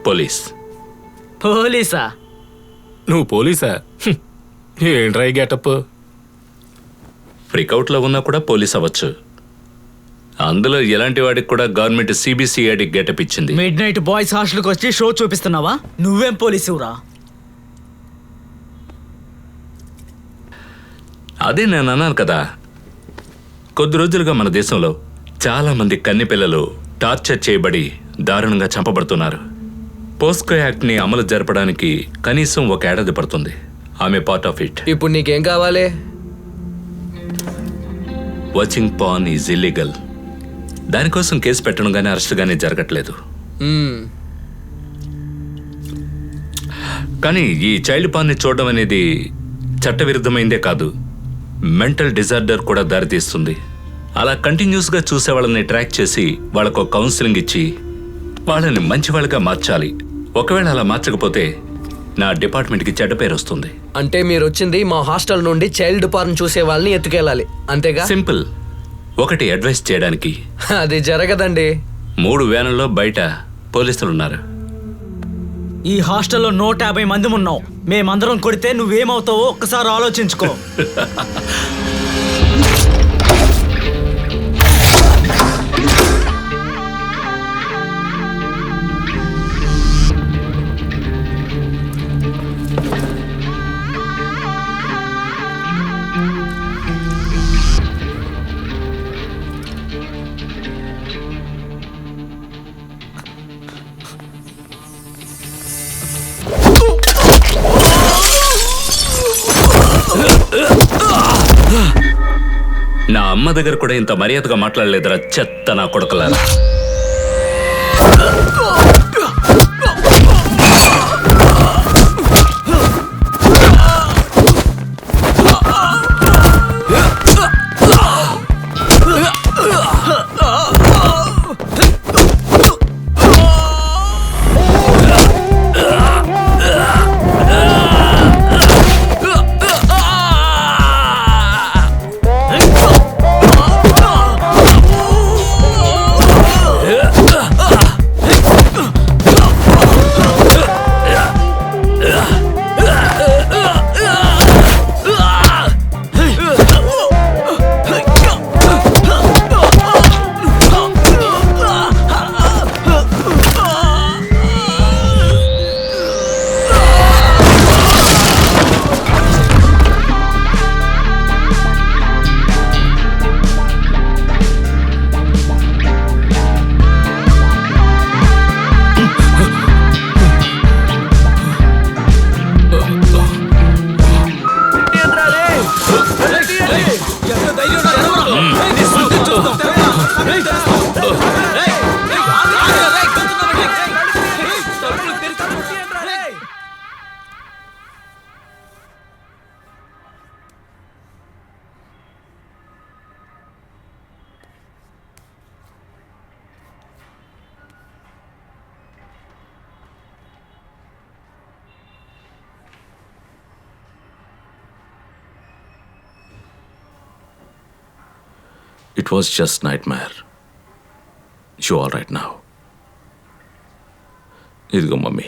Police. పోలీసా? నువ్వు పోలీసా? ఏంట్రా ఈ గెటప్? ఫ్రీకౌట్లో ఉన్నా కూడా పోలీస్ అవ్వచ్చు. అందులో ఎలాంటి వాడికి కూడా గవర్నమెంట్ సిబిసిఐడి గెటప్ ఇచ్చింది. మిడ్ నైట్ బాయ్స్ హాస్టల్కి వచ్చి షో చూపిస్తున్నావా? నువ్వేం పోలీసురా? అదే నేను అన్నాను కదా, కొద్ది రోజులుగా మన దేశంలో చాలా మంది కన్నె పిల్లలు టార్చర్ చేయబడి దారుణంగా చంపబడుతున్నారు. పోస్కో యాక్ట్ని అమలు జరపడానికి కనీసం 1 ఏడాది పడుతుంది. ఆమె పార్ట్ ఆఫ్ ఇట్. ఇప్పుడు నీకేం కావాలి? Watching pan is illegal. దానికోసం కేసు పెట్టడం కానీ అరెస్ట్ కానీ జరగట్లేదు. కానీ ఈ చైల్డ్ పాన్ని చూడడం అనేది చట్టవిరుద్ధమైందే కాదు, మెంటల్ డిజార్డర్ కూడా దారితీస్తుంది. అలా కంటిన్యూస్గా చూసే వాళ్ళని ట్రాక్ చేసి వాళ్ళకు కౌన్సిలింగ్ ఇచ్చి వాళ్ళని మంచి వాళ్ళగా మార్చాలి. ఒకవేళ అలా మార్చకపోతే నా డిపార్ట్మెంట్కి చెడ్డ పేరు వస్తుంది. అంటే మీరు వచ్చింది మా హాస్టల్ నుండి చైల్డ్ పార్న్ చూసే వాళ్ళని ఎత్తుకెళ్ళాలి, అంతేగా? సింపుల్. ఒకటి అడ్వైస్ చేయడానికి. అది జరగదండి. 3 వ్యానుల్లో బయట పోలీసులున్నారు. ఈ హాస్టల్లో 150 మంది ఉన్నావు. మేమందరం కొడితే నువ్వేమవుతావో ఒక్కసారి ఆలోచించుకో. నా అమ్మ దగ్గర కూడా ఇంత మర్యాదగా మాట్లాడలేదురా చెత్త నా కొడుకులారా. It was just nightmare. You all right now? ఇదిగో మమ్మీ.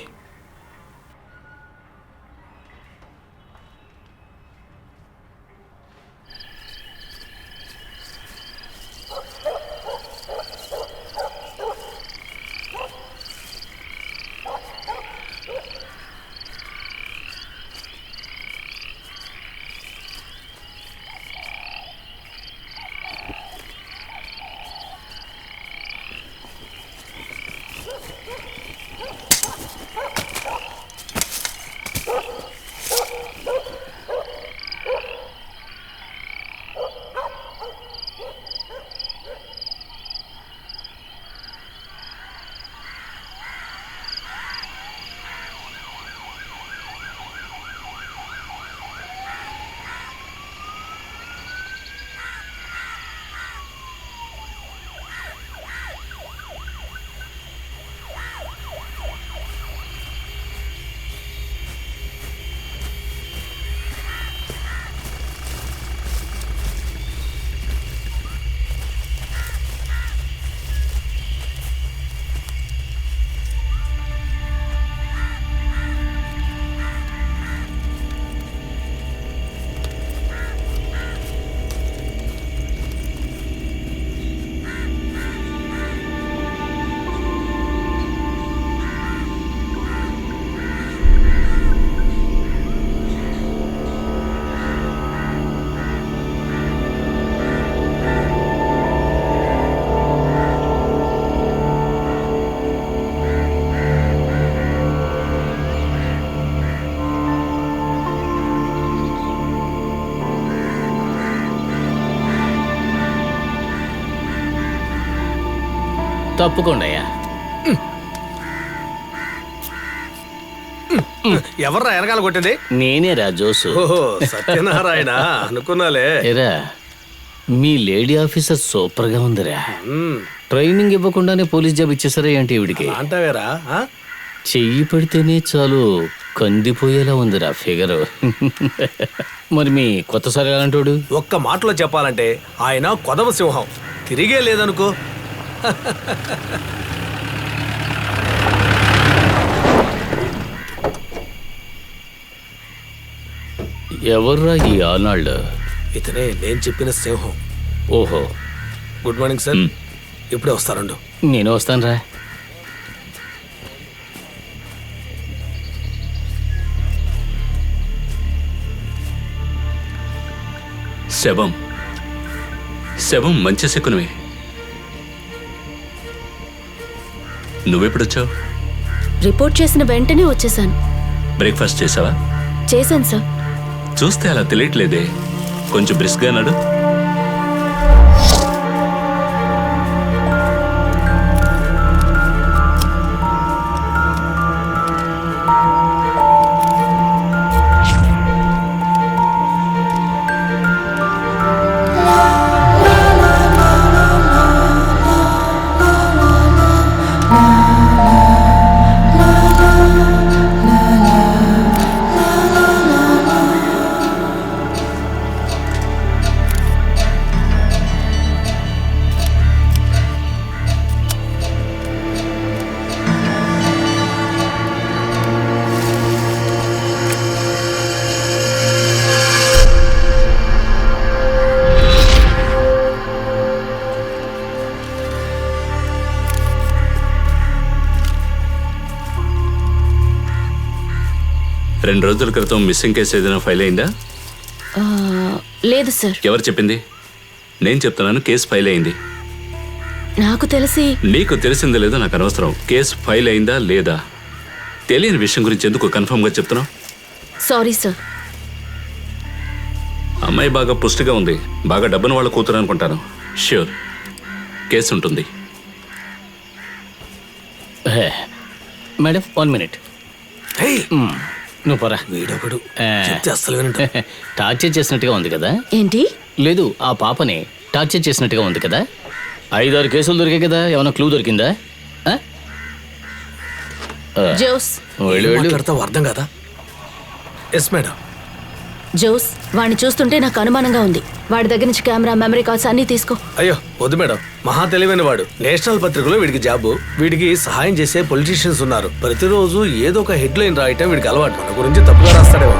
తప్పకుండా అయ్యా. ఎవర్రా వెనకాల కొట్టింది? నేనేరా జోసు. ఓహో సత్యనారాయణ అనుకున్నాలే. ఏరా మీ లేడీ ఆఫీసర్ సూపర్ గా ఉందిరా. ట్రైనింగ్ ఇవ్వకుండానే పోలీస్ జాబ్ ఇచ్చేసారా ఏంటి ఈవిడికి? అంటావేరా? చెయ్యి పెడితేనే చాలు కందిపోయేలా ఉందిరా ఫిగరు. మరి మీ కొత్త సార్ ఎలాంటోడు? ఒక్క మాటలో చెప్పాలంటే ఆయన కొదవ సింహం, తిరిగే లేదనుకో. ఎవర్రా ఈ ఆనాళ్ళు? ఇతనే నేను చెప్పిన సింహం. ఓహో, గుడ్ మార్నింగ్ సార్. ఇప్పుడే వస్తారండు. నేను వస్తానురా. శవం మంచి శకునమే. నువ్వెప్పుడొచ్చావు? రిపోర్ట్ చేసిన వెంటనే వచ్చేసాను. బ్రేక్ఫాస్ట్ చేసావా? చేశాను సార్. చూస్తే అలా తెలియట్లేదే. కొంచెం బ్రిస్క్గా నడు. రెండు రోజుల క్రితం మిస్సింగ్ కేసు ఏదైనా ఫైల్ అయిందా? లేదు సార్. ఎవరు చెప్పింది? నేను చెప్తున్నాను, కేసు ఫైల్ అయింది. నాకు తెలిసి. నీకు తెలిసిందో లేదో నాకు అనవసరం. కేసు ఫైల్ అయిందా లేదా తెలియని విషయం గురించి ఎందుకు కన్ఫర్మ్గా చెప్తున్నావు? Sorry sir. అమ్మాయి బాగా పుష్టిగా ఉంది, బాగా డబ్బును వాళ్ళ కూతురు అనుకుంటాను. ష్యూర్ కేసు ఉంటుంది. Madam 1 minute. నువ్వు పోరా. వీడొకడు చెప్తే అస్సలు వినడు. టార్చర్ చేసినట్టుగా ఉంది కదా? ఏంటి? లేదు, ఆ పాపని టార్చర్ చేసినట్టుగా ఉంది కదా. 5-6 కేసులు దొరికాయి కదా, ఏమైనా క్లూ దొరికిందా? జోస్. మాట్లాడతావు అర్థం కదా? Yes madam. జోస్, వాడిని చూస్తుంటే నాకు అనుమానంగా ఉంది. వాడి దగ్గర నుంచి కెమెరా, మెమరీ కార్డ్స్ అన్నీ తీసుకో. అయ్యో వద్దు మేడం, మహా తెలివైన వాడు. నేషనల్ పత్రికలో వీడికి జాబు. వీడికి సహాయం చేసే పొలిటీషియన్స్ ఉన్నారు. ప్రతిరోజు ఏదో ఒక హెడ్లైన్ రాయటం వీడికి అలవాటు. మన గురించి తప్పుగా రాస్తాడేమో.